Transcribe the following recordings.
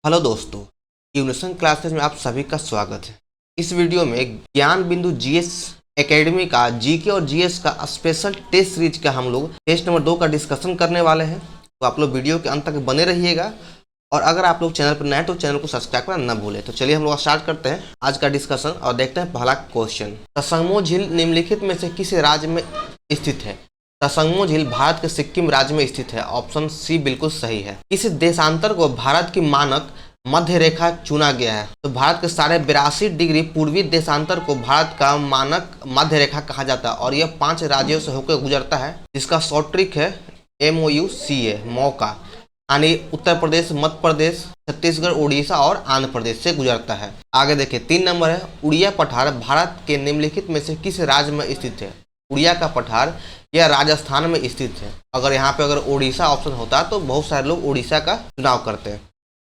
Hello दोस्तों, ट्यूनेशन classes में आप सभी का स्वागत है। इस वीडियो में ज्ञान बिंदु जीएस एकेडमी का जीके और जीएस का स्पेशल टेस्ट सीरीज का हम लोग टेस्ट नंबर 2 का डिस्कशन करने वाले हैं। तो आप लोग वीडियो के अंत तक बने रहिएगा और अगर आप लोग चैनल पर नए हैं तो चैनल को सब्सक्राइब करना न भूलें। तो चलिए हम लोग स्टार्ट करते हैं आज का डिस्कशन और देखते हैं पहला क्वेश्चन। तसंगमो झील निम्नलिखित में से किस राज्य में स्थित है? तसंगमो झील भारत के सिक्किम राज्य में स्थित है। ऑप्शन सी बिल्कुल सही है। इस देशांतर को भारत की मानक मध्य रेखा चुना गया है। तो भारत के 82.5 डिग्री पूर्वी देशांतर को भारत का मानक मध्य रेखा कहा जाता है और यह 5 राज्यों से होकर गुजरता है, जिसका शॉर्ट ट्रिक है MOUCA मौका, यानी उत्तर प्रदेश, मध्य प्रदेश, छत्तीसगढ़, उड़ीसा और आंध्र प्रदेश से गुजरता है। आगे देखिए 3 नंबर है, उड़िया पठार भारत के निम्नलिखित में से किस राज्य में स्थित है? उड़िया का पठार यह राजस्थान में स्थित है। अगर यहाँ पे अगर उड़ीसा ऑप्शन होता तो बहुत सारे लोग उड़ीसा का चुनाव करते हैं।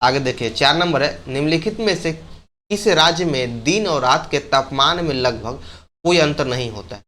आगे देखिए 4 नंबर है, निम्नलिखित में से किस राज्य में दिन और रात के तापमान में लगभग कोई अंतर नहीं होता है?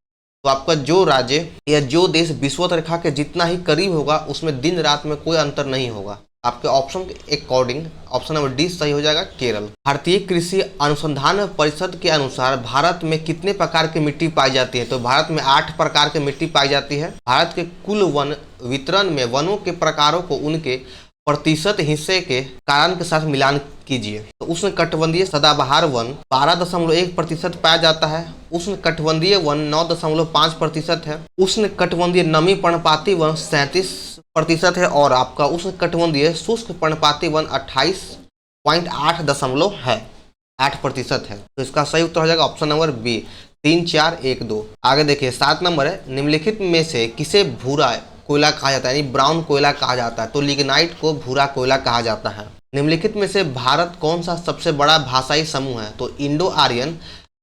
तो आपका जो राज्य या जो देश विषुवत रेखा के जितना ही करीब होगा उसमें दिन रात में कोई अंतर नहीं होगा। आपके ऑप्शन के अकॉर्डिंग ऑप्शन नंबर डी सही हो जाएगा, केरल। भारतीय कृषि अनुसंधान परिषद के अनुसार भारत में कितने प्रकार की मिट्टी पाई जाती है? तो भारत में 8 प्रकार की मिट्टी पाई जाती है। भारत के कुल वन वितरण में वनों के प्रकारों को उनके प्रतिशत हिस्से के कारण के साथ मिलान कीजिए। तो उष्णकटिबंधीय सदाबहार वन 12.1% पाया जाता है। उष्णकटिबंधीय वन 9.5% है। उष्णकटिबंधीय नमी पर्णपाती वन 37% है और आपका उष्णकटिबंधीय शुष्क पर्णपाती वन 28.8% है। तो इसका सही उत्तर हो जाएगा ऑप्शन नंबर बी, 3, 4, 1, 2। आगे देखिए 7 नंबर है, निम्नलिखित में से किसे भूरा कोयला कहा जाता है, यानी ब्राउन कोयला कहा जाता है? तो लिग्नाइट को भूरा कोयला कहा जाता है। निम्नलिखित में से भारत कौन सा सबसे बड़ा भाषाई समूह है? तो इंडो आर्यन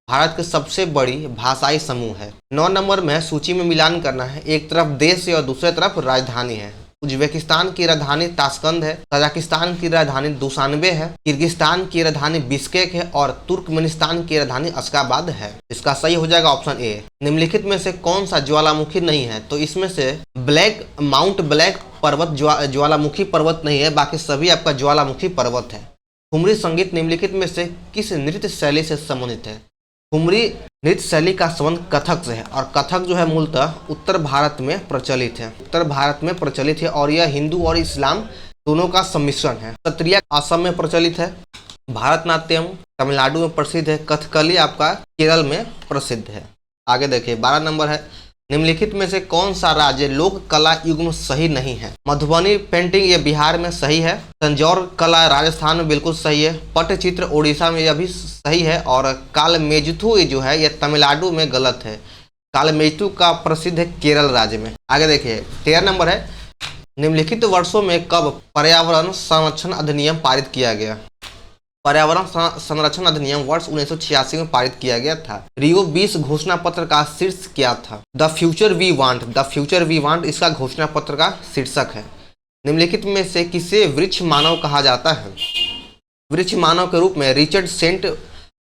भारत के सबसे बड़ी भाषाई समूह है। 9 नंबर में सूची में मिलान करना है। एक तरफ देश है और दूसरे तरफ राजधानी है। उज्बेकिस्तान की राजधानी ताशकंद है, तजाकिस्तान की राजधानी दुशानबे है, किर्गिस्तान की राजधानी बिश्केक है और तुर्कमेनिस्तान की राजधानी अशगाबाद है। इसका सही हो जाएगा ऑप्शन ए। निम्नलिखित में से कौन सा ज्वालामुखी नहीं है? तो इसमें से माउंट ब्लैक पर्वत ज्वालामुखी पर्वत नहीं है, बाकी सभी आपका ज्वालामुखी पर्वत है। ठुमरी संगीत निम्नलिखित में से किस नृत्य शैली से संबंधित है? ठुमरी नृत्य शैली का संबंध कथक से है और कथक जो है मूलतः उत्तर भारत में प्रचलित है। उत्तर भारत में प्रचलित है और यह हिंदू और इस्लाम दोनों का सम्मिश्रण है। सत्रिया असम में प्रचलित है। भारतनाट्यम तमिलनाडु में प्रसिद्ध है। कथकली आपका केरल में प्रसिद्ध है। आगे देखिए 12 नंबर है, निम्नलिखित में से कौन सा राज्य लोक कला युग में सही नहीं है? मधुबनी पेंटिंग ये बिहार में सही है। तंजौर कला राजस्थान में बिल्कुल सही है। पट्टचित्र उड़ीसा में यह भी सही है और कालमेजुथु जो है यह तमिलनाडु में गलत है। कालमेजुथु का प्रसिद्ध है केरल राज्य में। आगे देखिए 13 नंबर है, निम्नलिखित वर्षों में कब पर्यावरण संरक्षण अधिनियम पारित किया गया? पर्यावरण संरक्षण अधिनियम वर्ष 1986 में पारित किया गया था। रियो 20 घोषणा पत्र का शीर्ष क्या था? द फ्यूचर वी वांट इसका घोषणा पत्र का शीर्षक है। निम्नलिखित में से किसे वृक्ष मानव कहा जाता है? वृक्ष मानव के रूप में रिचर्ड सेंट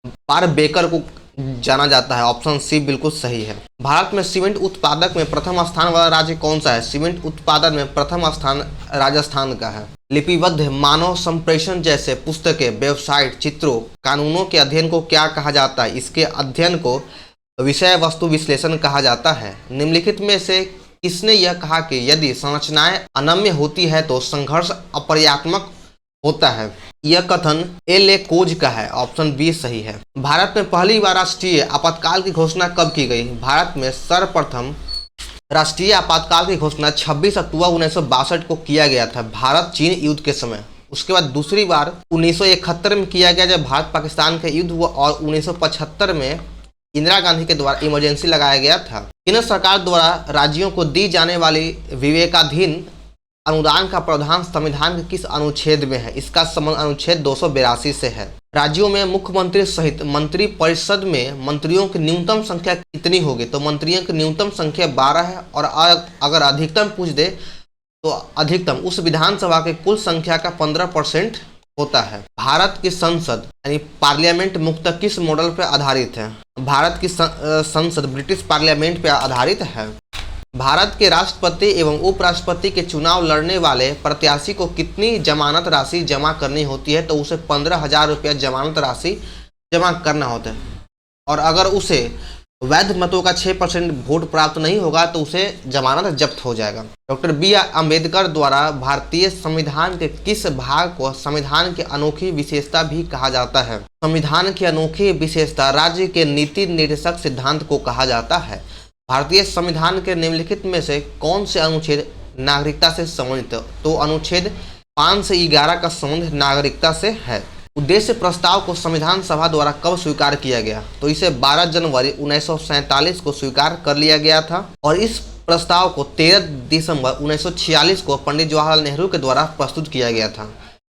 बारबेकर को जाना जाता है। ऑप्शन सी बिल्कुल सही है। भारत में सीमेंट उत्पादक में प्रथम स्थान वाला राज्य कौन सा है? सीमेंट उत्पादन में प्रथम स्थान राजस्थान का है। लिपिबद्ध मानव संप्रेषण जैसे पुस्तकें, वेबसाइट, चित्रों, कानूनों के अध्ययन को क्या कहा जाता है? इसके अध्ययन को विषय वस्तु विश्लेषण कहा जाता है। निम्नलिखित में से किसने यह कहा कि यदि संरचनाएं अनम्य होती है तो संघर्ष अपर्यात्मक होता है? यह कथन L.A. कोज का है। ऑप्शन बी सही है। भारत में पहली बार राष्ट्रीय आपातकाल की घोषणा कब की गई? भारत में सर्वप्रथम राष्ट्रीय आपातकाल की घोषणा 26 अक्टूबर 1962 को किया गया था, भारत चीन युद्ध के समय। उसके बाद दूसरी बार 1971 में किया गया जब भारत पाकिस्तान का युद्ध हुआ और 1975 में इंदिरा गांधी के द्वारा इमरजेंसी लगाया गया था। केंद्र सरकार द्वारा राज्यों को दी जाने वाली विवेकाधीन अनुदान का प्रावधान संविधान के किस अनुच्छेद में है? इसका संबंध अनुच्छेद 282 से है। राज्यों में मुख्यमंत्री सहित मंत्री परिषद में मंत्रियों की न्यूनतम संख्या कितनी होगी? तो मंत्रियों की न्यूनतम संख्या 12 है और अगर अधिकतम पूछ दे तो अधिकतम उस विधानसभा के कुल संख्या का 15% होता है। भारत की संसद यानी पार्लियामेंट मुख्यतः किस मॉडल पर आधारित है? भारत की संसद ब्रिटिश पार्लियामेंट पर आधारित है। भारत के राष्ट्रपति एवं उपराष्ट्रपति के चुनाव लड़ने वाले प्रत्याशी को कितनी जमानत राशि जमा करनी होती है? तो उसे 15,000 रुपया जमानत राशि जमा करना होता है, और अगर उसे वैध मतों का 6% वोट प्राप्त नहीं होगा तो उसे जमानत जब्त हो जाएगा। डॉक्टर बी आर अम्बेडकर द्वारा भारतीय संविधान के किस भाग को संविधान की अनोखी विशेषता भी कहा जाता है? संविधान की अनोखी विशेषता राज्य के नीति निर्देशक सिद्धांत को कहा जाता है। भारतीय संविधान के निम्नलिखित में से कौन से अनुच्छेद नागरिकता से संबंधित? तो अनुच्छेद 5 से 11 का संबंध नागरिकता से है। उद्देश्य प्रस्ताव को संविधान सभा द्वारा कब स्वीकार किया गया? तो इसे 12 जनवरी 1947 को स्वीकार कर लिया गया था, और इस प्रस्ताव को 13 दिसंबर 1946 को पंडित जवाहरलाल नेहरू के द्वारा प्रस्तुत किया गया था।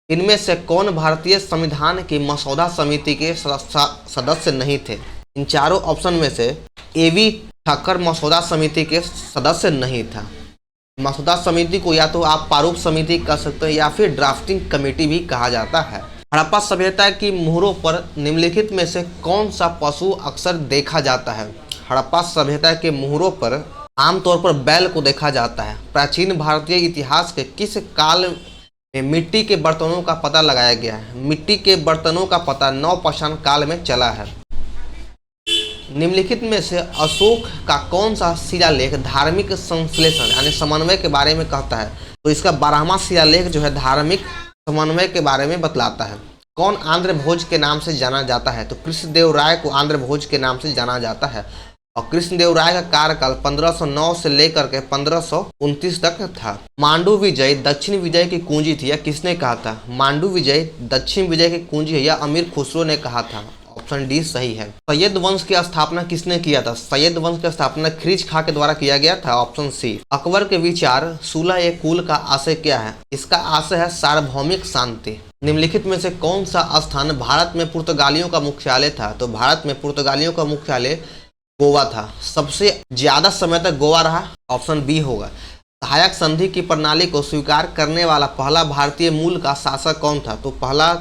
इनमें से कौन भारतीय संविधान की मसौदा समिति के सदस्य नहीं थे? इन चारों ऑप्शन में से एवी ठक्कर मसौदा समिति के सदस्य नहीं था। मसौदा समिति को या तो आप प्रारूप समिति कह सकते हैं या फिर ड्राफ्टिंग कमेटी भी कहा जाता है। हड़प्पा सभ्यता की मोहरों पर निम्नलिखित में से कौन सा पशु अक्सर देखा जाता है? हड़प्पा सभ्यता के मोहरों पर आमतौर पर बैल को देखा जाता है। प्राचीन भारतीय इतिहास के किस काल में मिट्टी के बर्तनों का पता लगाया गया है? मिट्टी के बर्तनों का पता नवपाषाण काल में चला है। निम्नलिखित में से अशोक का कौन सा शिलालेख धार्मिक संश्लेषण यानी समन्वय के बारे में कहता है? तो इसका 12वां शिलालेख जो है धार्मिक समन्वय के बारे में बतलाता है। कौन आंध्र भोज के नाम से जाना जाता है? तो कृष्णदेव राय को आंध्र भोज के नाम से जाना जाता है, और कृष्णदेव राय का कार्यकाल 1509 से लेकर के 1529 तक था। मांडू विजय दक्षिण विजय की कुंजी थी, यह किसने कहा था? मांडू विजय दक्षिण विजय की कुंजी है, यह अमीर खुसरो ने कहा था। ऑप्शन डी सही है। सैयद वंश की स्थापना किसने किया था? सैयद वंश की स्थापना ख्रीज खां के द्वारा किया गया था। Option C. अकबर के विचार सुलह कुल का आशय क्या है? इसका आशय है सार्वभौमिक शांति। निम्नलिखित में से कौन सा स्थान भारत में पुर्तगालियों का मुख्यालय था? तो भारत में पुर्तगालियों का मुख्यालय गोवा था। सबसे ज्यादा समय तक गोवा रहा। ऑप्शन बी होगा। सहायक संधि की प्रणाली को स्वीकार करने वाला पहला भारतीय मूल का शासक कौन था? तो पहला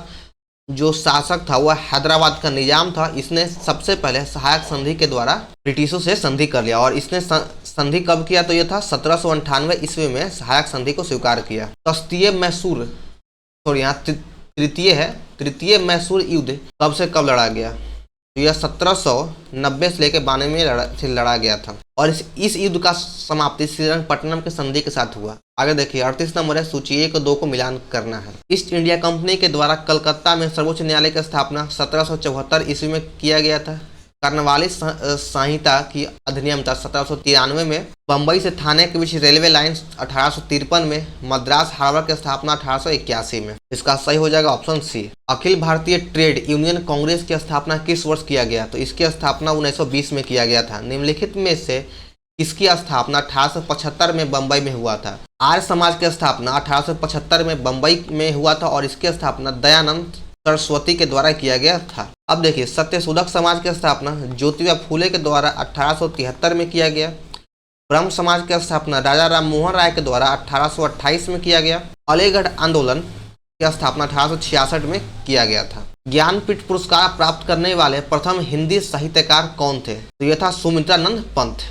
जो शासक था वह हैदराबाद का निजाम था। इसने सबसे पहले सहायक संधि के द्वारा ब्रिटिशों से संधि कर लिया, और इसने संधि कब किया? तो यह था 1798 ईस्वी में सहायक संधि को स्वीकार किया। तृतीय मैसूर यहाँ तृतीय है, तृतीय मैसूर युद्ध कब से कब लड़ा गया? तो यह 1790 से लेकर 92 में लड़ा गया था, और इस युद्ध का समाप्ति श्रीरंगपट्टनम के संधि के साथ हुआ। आगे देखिए 38 नंबर है, सूची 1 और 2 को मिलान करना है। ईस्ट इंडिया कंपनी के द्वारा कलकत्ता में सर्वोच्च न्यायालय की स्थापना 1774 ईस्वी में किया गया था। कर्नवालिस संहिता की अधिनियम था 1793 में। बम्बई से थाने के बीच रेलवे लाइन 1853 में। मद्रास हार्बर की स्थापना 1881 में। इसका सही हो जाएगा option C. Akhil Bharatiya trade union Congress की स्थापना किस वर्ष किया गया? तो इसकी स्थापना 1920 में किया गया था। निम्नलिखित में से किसकी स्थापना 1875 में बम्बई में हुआ था? आर्य समाज की स्थापना 1875 में बम्बई में हुआ था, और इसकी स्थापना दयानंद सरस्वती के द्वारा किया गया था। अब देखिए सत्यशोधक समाज की स्थापना ज्योतिबा फूले के द्वारा 1873 में किया गया। ब्रह्म समाज की स्थापना राजा राम मोहन राय के द्वारा 1828 में किया गया। अलीगढ़ आंदोलन की स्थापना 1866 में किया गया था। ज्ञानपीठ पुरस्कार प्राप्त करने वाले प्रथम हिंदी साहित्यकार कौन थे? तो यह था सुमित्रानंद पंत।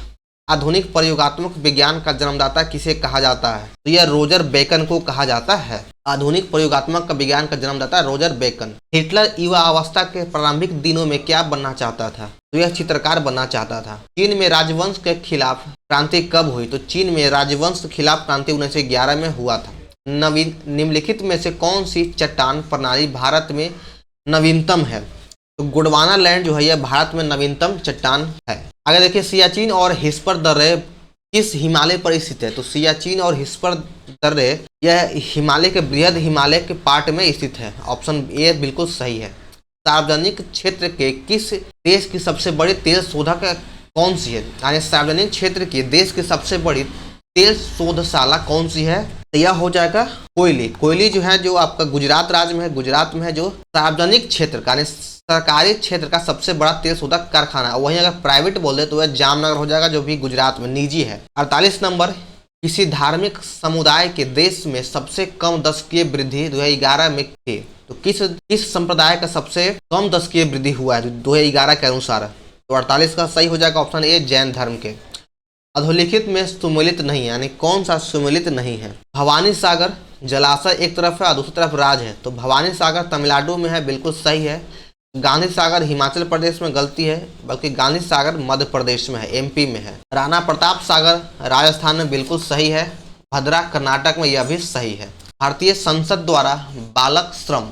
आधुनिक प्रयोगात्मक विज्ञान का जन्मदाता किसे कहा जाता है? तो यह रोजर बेकन को कहा जाता है। आधुनिक प्रयोगात्मक विज्ञान का जन्मदाता रोजर बेकन। हिटलर युवा अवस्था के प्रारंभिक दिनों में क्या बनना चाहता था? तो यह चित्रकार बनना चाहता था। चीन में राजवंश के खिलाफ क्रांति कब हुई? तो चीन में राजवंश के खिलाफ क्रांति 1911 में हुआ था। निम्नलिखित में से कौन सी चट्टान प्रणाली भारत में नवीनतम है? तो गोंडवाना लैंड जो है यह भारत में नवीनतम चट्टान है। आगे देखिए सियाचिन और हिस्पर दर्रे किस हिमालय पर स्थित है? तो सियाचिन और हिस्पर दर्रे यह हिमालय के बृहद हिमालय के पार्ट में स्थित है। ऑप्शन ए बिल्कुल सही है। सार्वजनिक क्षेत्र के किस देश की सबसे बड़ी तेल शोधक कौन सी है? यानी सार्वजनिक क्षेत्र की देश की सबसे बड़ी तेल शोधशाला कौन सी है? तो यह हो जाएगा कोयली। कोयली जो है जो आपका गुजरात राज्य में है, गुजरात में है, जो सार्वजनिक क्षेत्र का सरकारी क्षेत्र का सबसे बड़ा तेल शोधक कारखाना है। वहीं अगर प्राइवेट बोले तो वह जामनगर हो जाएगा, जो भी गुजरात में निजी है। 48 नंबर, किसी धार्मिक समुदाय के देश में सबसे कम दशकीय वृद्धि 2011 में थी? तो किस संप्रदाय का सबसे कम दशकीय वृद्धि हुआ है 2011 के अनुसार? तो 48 का सही हो जाएगा ऑप्शन ए, जैन धर्म के। अधोलिखित में सुमेलित नहीं है, यानी कौन सा सुमेलित नहीं है? भवानी सागर जलाशय एक तरफ है और दूसरी तरफ राज है, तो भवानी सागर तमिलनाडु में है, बिल्कुल सही है। गांधी सागर हिमाचल प्रदेश में, गलती है, बल्कि गांधी सागर मध्य प्रदेश में है, एमपी में है। राणा प्रताप सागर राजस्थान में, बिल्कुल सही है। भद्रा कर्नाटक में, यह भी सही है। भारतीय संसद द्वारा बालक श्रम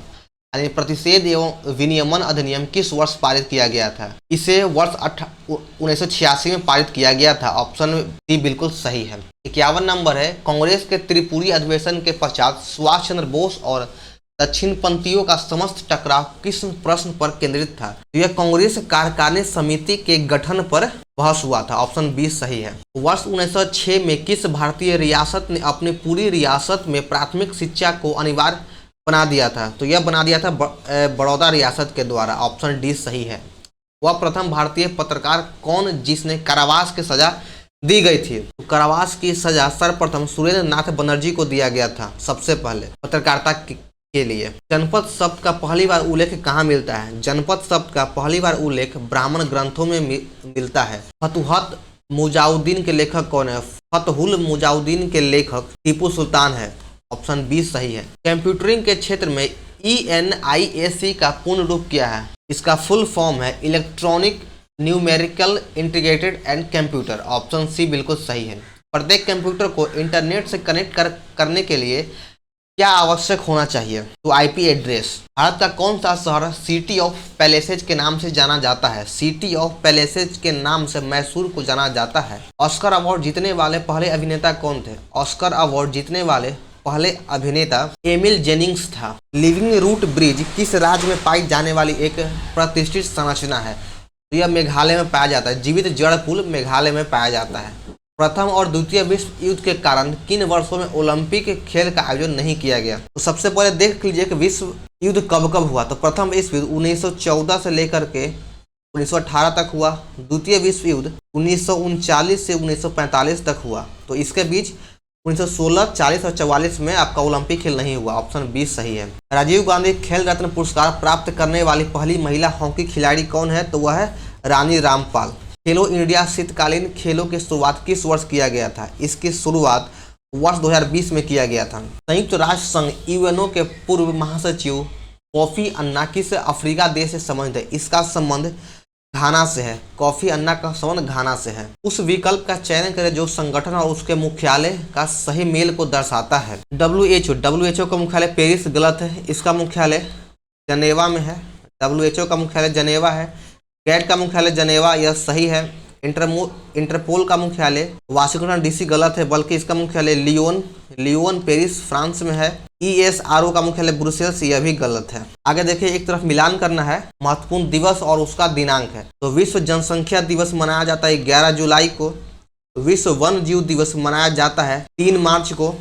यानी प्रतिषेध एवं विनियमन अधिनियम किस वर्ष पारित किया गया था? इसे वर्ष 1986 में पारित किया गया था। ऑप्शन डी बिल्कुल सही है। 51 नंबर है, कांग्रेस के त्रिपुरी अधिवेशन के पश्चात सुभाष चंद्र बोस और दक्षिणपंथियों का समस्त टकराव किस प्रश्न पर केंद्रित था? तो यह कांग्रेस कार्यकारिणी समिति के गठन पर बहस हुआ था। ऑप्शन बी सही है। वर्ष 1906 में किस भारतीय रियासत ने अपनी पूरी रियासत में प्राथमिक शिक्षा को अनिवार्य बना दिया था? तो यह बना दिया था बड़ौदा रियासत के द्वारा। ऑप्शन डी सही है। वह प्रथम भारतीय पत्रकार कौन जिसने कारावास की सजा दी गई थी? तो कारावास की सजा सर्वप्रथम सुरेंद्र नाथ बनर्जी को दिया गया था, सबसे पहले पत्रकारिता के लिए। जनपद शब्द का पहली बार उल्लेख कहाँ मिलता है? जनपद शब्द का पहली बार उल्लेख ब्राह्मण ग्रंथों में मिलता है। फतुहत मुजाउद्दीन के लेखक कौन है? फतहुल मुजाउद्दीन के लेखक टीपू सुल्तान है। ऑप्शन बी सही है। कंप्यूटरिंग के क्षेत्र में ENIAC का पूर्ण रूप क्या है? इसका फुल फॉर्म है electronic numerical integrated and computer. Option C बिल्कुल सही है। प्रत्येक कंप्यूटर को इंटरनेट से कनेक्ट करने के लिए क्या आवश्यक होना चाहिए? तो IP एड्रेस। भारत का कौन सा शहर सिटी ऑफ पैलेसेज के नाम से जाना जाता है? सिटी ऑफ पैलेसेज के नाम से मैसूर को जाना जाता है। ऑस्कर अवार्ड जीतने वाले पहले अभिनेता कौन थे? ऑस्कर अवार्ड जीतने वाले पहले अभिनेता एमिल जेनिंग्स था। लिविंग रूट ब्रिज किस राज्य में पाई जाने वाली एक प्रतिष्ठित संरचना है? तो यह मेघालय में पाया जाता है। जीवित जड़ पुल मेघालय में पाया जाता है। प्रथम और द्वितीय विश्व युद्ध के कारण किन वर्षों में ओलंपिक खेल का आयोजन नहीं किया गया? तो सबसे पहले देख लीजिए कि विश्व युद्ध कब कब हुआ। तो प्रथम विश्व युद्ध 1914 से लेकर के 1918 तक हुआ। द्वितीय विश्व युद्ध 1939 से 1945 तक हुआ। तो इसके बीच 1916, 40 और 44 में आपका ओलंपिक खेल नहीं हुआ। ऑप्शन बी सही है। राजीव गांधी खेल रत्न पुरस्कार प्राप्त करने वाली पहली महिला हॉकी खिलाड़ी कौन है? तो वह है रानी रामपाल। खेलो इंडिया शीतकालीन खेलों की शुरुआत किस वर्ष किया गया था? इसकी शुरुआत वर्ष 2020 में किया गया था। संयुक्त राष्ट्र संघ UNO के पूर्व महासचिव कोफी अन्ना किस अफ्रीका देश से संबंधित है? इसका संबंध घाना से है। कोफी अन्ना का संबंध घाना से है। उस विकल्प का चयन करें जो संगठन और उसके मुख्यालय का सही मेल को दर्शाता है। WHO का मुख्यालय पेरिस, गलत है। इसका मुख्यालय जनेवा में है। WHO का मुख्यालय जनेवा है। गैट का मुख्यालय जनेवा, यह सही है। इंटरपोल का मुख्यालय वाशिंगटन DC, गलत है, बल्कि इसका मुख्यालय लियोन पेरिस फ्रांस में है। ESRO का मुख्यालय ब्रुसेल्स, यह भी गलत है। आगे देखिए, एक तरफ मिलान करना है। महत्वपूर्ण दिवस और उसका दिनांक है। तो विश्व जनसंख्या दिवस मनाया जाता है 11 जुलाई को। विश्व वन्य जीव दिवस मनाया जाता है 3 मार्च को।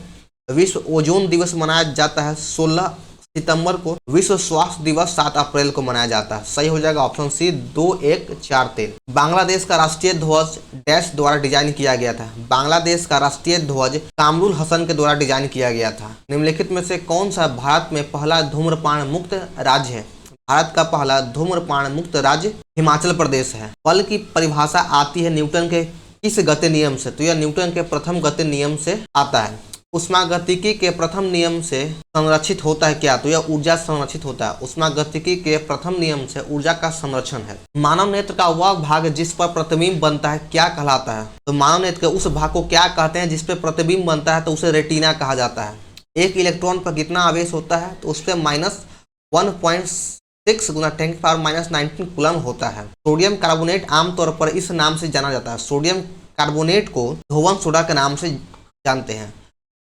विश्व ओजोन दिवस मनाया जाता है 16 सितंबर को। विश्व स्वास्थ्य दिवस 7 अप्रैल को मनाया जाता है। सही हो जाएगा ऑप्शन सी 2143। बांग्लादेश का राष्ट्रीय ध्वज डैश द्वारा डिजाइन किया गया था। बांग्लादेश का राष्ट्रीय ध्वज कामरुल हसन के द्वारा डिजाइन किया गया था। निम्नलिखित में से कौन सा भारत में पहला धूम्रपान मुक्त राज्य है? भारत का पहला धूम्रपान मुक्त राज्य हिमाचल प्रदेश है। बल की परिभाषा आती है न्यूटन के किस गति नियम से? तो यह न्यूटन के प्रथम गति नियम से आता है। उष्मागतिकी के प्रथम नियम से संरक्षित होता है क्या? तो यह ऊर्जा संरक्षित होता है। उष्मागतिकी के प्रथम नियम से ऊर्जा का संरक्षण है। मानव नेत्र का वह भाग जिस पर प्रतिबिंब बनता है क्या कहलाता है? तो मानव नेत्र के उस भाग को क्या कहते हैं जिस पर प्रतिबिंब बनता है? तो उसे रेटिना कहा जाता है। एक इलेक्ट्रॉन पर कितना आवेश होता है? तो उस पर -1.6 गुना 10⁻⁻19 कूलम होता है। सोडियम कार्बोनेट आमतौर पर इस नाम से जाना जाता है। सोडियम कार्बोनेट को धोवन सोडा के नाम से जानते हैं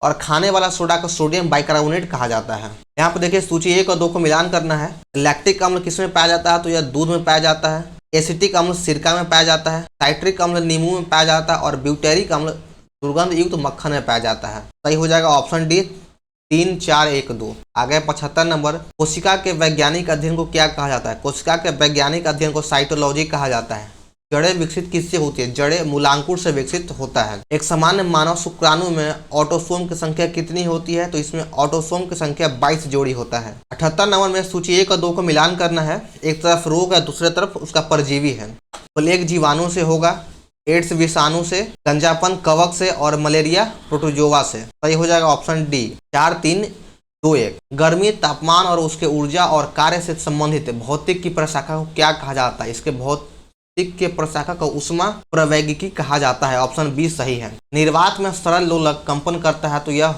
और खाने वाला सोडा को सोडियम बाइकार्बोनेट कहा जाता है। यहाँ पर देखिए, सूची 1 और 2 को मिलान करना है। लैक्टिक अम्ल किसमें पाया जाता है? तो यह दूध में पाया जाता है। एसिटिक अम्ल सिरका में पाया जाता है। साइट्रिक अम्ल नींबू में पाया जाता है और ब्यूटेरिक अम्ल दुर्गंध युक्त मक्खन में पाया जाता है। सही हो जाएगा ऑप्शन डी 3, 4, 1, 2। आगे 75 नंबर, कोशिका के वैज्ञानिक अध्ययन को क्या कहा जाता है? कोशिका के वैज्ञानिक अध्ययन को साइटोलॉजी कहा जाता है। जड़ें विकसित किससे होती है? जड़ें मूलांकुर से विकसित होता है। एक सामान्य मानव शुक्राणु में ऑटोसोम की संख्या कितनी होती है? तो इसमें ऑटोसोम की संख्या 22 जोड़ी होता है। 78 नंबर में सूची 1 और 2 को मिलान करना है। एक तरफ रोग है, दूसरी तरफ उसका परजीवी है। प्लेग जीवाणु से होगा, एड्स विषाणु से, गंजापन कवक से और मलेरिया प्रोटोजोवा से। सही हो जाएगा ऑप्शन डी 4 3 2 1। गर्मी, तापमान और उसके ऊर्जा और कार्य से संबंधित भौतिक की प्रशाखा को क्या कहा जाता है? इसके भौतिक के प्रशाखा को उष्मा प्रवैगिकी कहा जाता है। ऑप्शन बी सही है। निर्वात में सरल लोलक कंपन करता है तो यह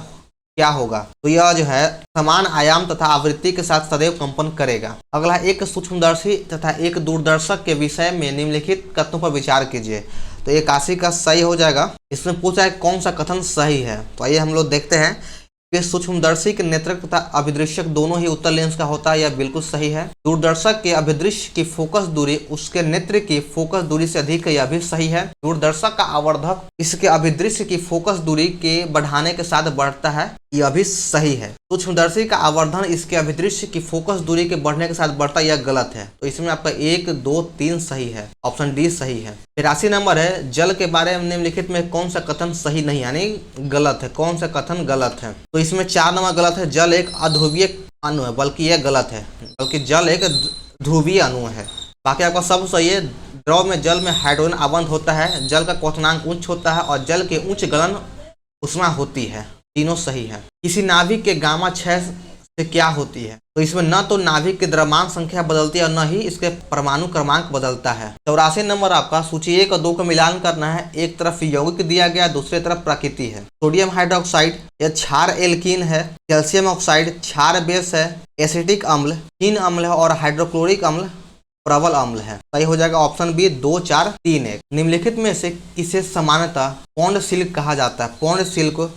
क्या होगा? तो यह जो है समान आयाम तथा आवृत्ति के साथ सदैव कंपन करेगा। अगला, एक सूक्ष्मदर्शी तथा एक दूरदर्शक के विषय में निम्नलिखित कथनों पर विचार कीजिए। तो 81 का सही हो जाएगा। इसमें पूछा है कौन सा कथन सही है। तो आइए हम लोग देखते हैं कि सूक्ष्मदर्शी के नेत्रक तथा अभिदृश्यक दोनों ही उत्तल लेंस का होता है, यह बिल्कुल सही है। दूरदर्शक के अभिदृश्य की फोकस दूरी उसके नेत्र की फोकस दूरी से अधिक है, यह भी सही है। दूरदर्शक का आवर्धक इसके अभिदृश्य की फोकस दूरी के बढ़ाने के साथ बढ़ता है, यह भी सही है। सूक्ष्मदर्शी का आवर्धन इसके अभिदृश्य की फोकस दूरी के बढ़ने के साथ बढ़ता है, यह गलत है। तो इसमें आपका 1 2 3 सही है, ऑप्शन डी सही है। 83 नंबर है, जल के बारे में निम्नलिखित में कौन सा कथन सही नहीं यानी गलत है? कौन सा कथन गलत है? तो इसमें 4 नंबर गलत है। जल एक अध्रुवीय अणु है, बल्कि यह गलत है, बल्कि जल एक ध्रुवीय अणु है। बाकी आपका सब सही है। द्रव में जल में हाइड्रोजन आवंत होता है, जल का क्वथनांक उच्च होता है और जल के उच्च गलन उष्मा होती है, तीनों सही है। किसी नाभिक के गामा 6 से क्या होती है? तो इसमें न तो नाभिक की द्रव्यमान संख्या बदलती है और न ही इसके परमाणु क्रमांक बदलता है। 84 नंबर आपका, सूची 1 और 2 का मिलान करना है। एक तरफ यौगिक दिया गया, दूसरी तरफ प्रकृति है। सोडियम हाइड्रोक्साइड यह क्षार एल्कीन है, कैल्शियम ऑक्साइड क्षार बेस है, एसिटिक अम्ल हीन अम्ल है और हाइड्रोक्लोरिक अम्ल प्रबल अम्ल है। सही हो जाएगा ऑप्शन बी 2 4 3 1। निम्नलिखित में से किसे सामान्यतः पौंड सिल्क कहा जाता है? पौंड सिल्क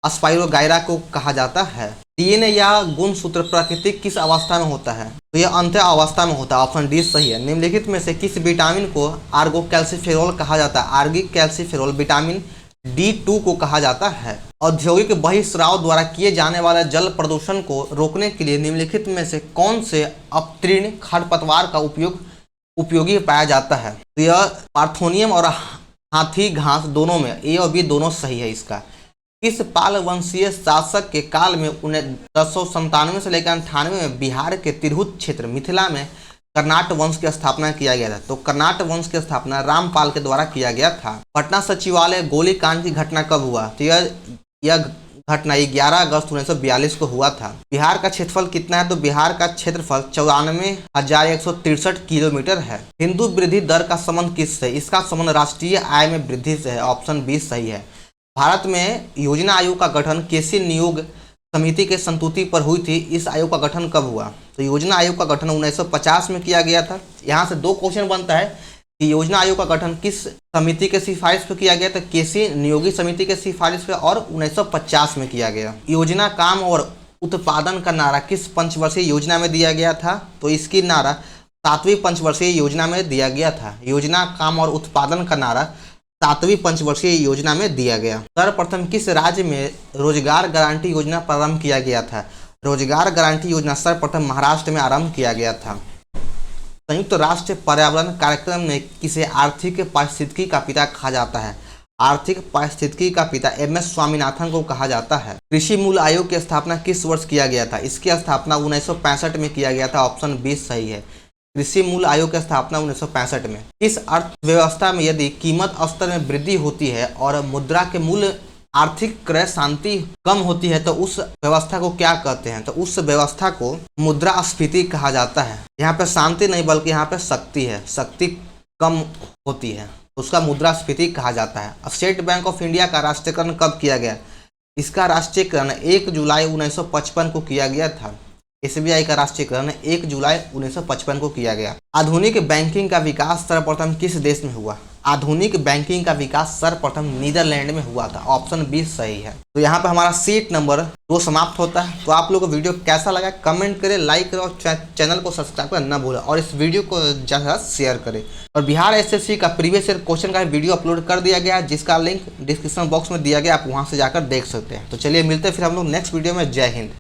स्पाइरोगाइरा को कहा जाता है। डीएनए या गुणसूत्र प्राकृतिक किस अवस्था में होता है? तो यह अंत्य अवस्था में होता है, ऑप्शन डी सही है। निम्नलिखित में से किस विटामिन को आर्गोकैल्सिफेरॉल कहा जाता है? आर्गिक कैल्सिफेरॉल विटामिन D2 को कहा जाता है। औद्योगिक बहिस्राव द्वारा किए जाने वाले जल प्रदूषण को रोकने के लिए निम्नलिखित में से कौन से अपतृण खरपतवार का उपयोगी पाया जाता है? तो यह पार्थोनियम और हाथी घास दोनों में, ए और बी दोनों सही है इसका। किस पाल वंशीय शासक के काल में 1097 से लेकर 98 में बिहार के तिरहुत क्षेत्र मिथिला में कर्नाट वंश की स्थापना किया गया था? तो कर्नाट वंश की स्थापना रामपाल के द्वारा किया गया था। पटना सचिवालय गोलीकांड की घटना कब हुआ? तो यह घटना 11 अगस्त 1942 को हुआ था। बिहार का क्षेत्रफल कितना है? तो बिहार का क्षेत्रफल 94,163 किलोमीटर है। हिंदू वृद्धि दर का संबंध किससे? इसका संबंध राष्ट्रीय आय में वृद्धि से है, ऑप्शन बी सही है। भारत में योजना आयोग का गठन केसी नियोग समिति के संतुति पर हुई थी। इस आयोग का गठन कब हुआ? तो योजना आयोग का गठन 1950 में किया गया था। यहाँ से 2 क्वेश्चन बनता है कि योजना आयोग का गठन किस समिति के सिफारिश पर किया गया? तो केसी नियोगी समिति के सिफारिश पर और 1950 में किया गया। योजना, काम और उत्पादन का नारा किस पंचवर्षीय योजना में दिया गया था? तो इसकी नारा 7वीं पंचवर्षीय योजना में दिया गया था। योजना, काम और उत्पादन का नारा 7वीं पंचवर्षीय योजना में दिया गया। सर्वप्रथम किस राज्य में रोजगार गारंटी योजना प्रारंभ किया गया था? रोजगार गारंटी योजना सर्वप्रथम महाराष्ट्र में आरंभ किया गया था। संयुक्त राष्ट्र पर्यावरण कार्यक्रम में किसे आर्थिक पारिस्थितिकी का पिता कहा जाता है? आर्थिक पारिस्थितिकी का पिता MS स्वामीनाथन को कहा जाता है। कृषि मूल्य आयोग की स्थापना किस वर्ष किया गया था? इसकी स्थापना 1965 में किया गया था, ऑप्शन बी सही है। कृषि मूल्य आयोग की स्थापना 1965 में। इस अर्थव्यवस्था में यदि कीमत स्तर में वृद्धि होती है और मुद्रा के मूल्य आर्थिक क्रय शांति कम होती है तो उस व्यवस्था को क्या कहते हैं? तो उस व्यवस्था को मुद्रास्फीति कहा जाता है। यहाँ पे शांति नहीं बल्कि यहाँ पे शक्ति है, शक्ति कम होती है, उसका मुद्रास्फीति कहा जाता है। स्टेट बैंक ऑफ इंडिया का राष्ट्रीयकरण कब किया गया? इसका राष्ट्रीयकरण 1 जुलाई 1955 को किया गया था। SBI का राष्ट्रीयकरण 1 जुलाई 1955 को किया गया। आधुनिक बैंकिंग का विकास सर्वप्रथम किस देश में हुआ? आधुनिक बैंकिंग का विकास सर्वप्रथम नीदरलैंड में हुआ था, ऑप्शन बी सही है। तो यहाँ पे हमारा सीट नंबर 2 समाप्त होता है। तो आप लोग को वीडियो कैसा लगा कमेंट करें, लाइक करें और चैनल को सब्सक्राइब करना ना भूलें और इस वीडियो को ज़्यादा शेयर करें। और बिहार SSC का प्रीवियस ईयर क्वेश्चन का वीडियो अपलोड कर दिया गया है, जिसका लिंक डिस्क्रिप्शन बॉक्स में दिया गया, आप वहाँ से जाकर देख सकते हैं। तो चलिए मिलते हैं फिर हम लोग नेक्स्ट वीडियो में। जय हिंद।